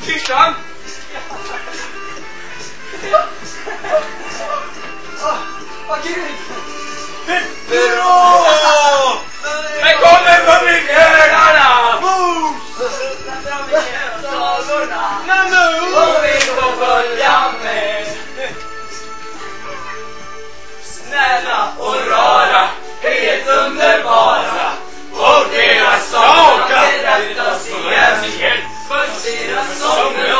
Christian! Vad kul! Bra! Men kommer publikhörarna! Och vi får följa med. Snälla och rara, helt underbara. Och deras sånger berättas igen. För deras sånger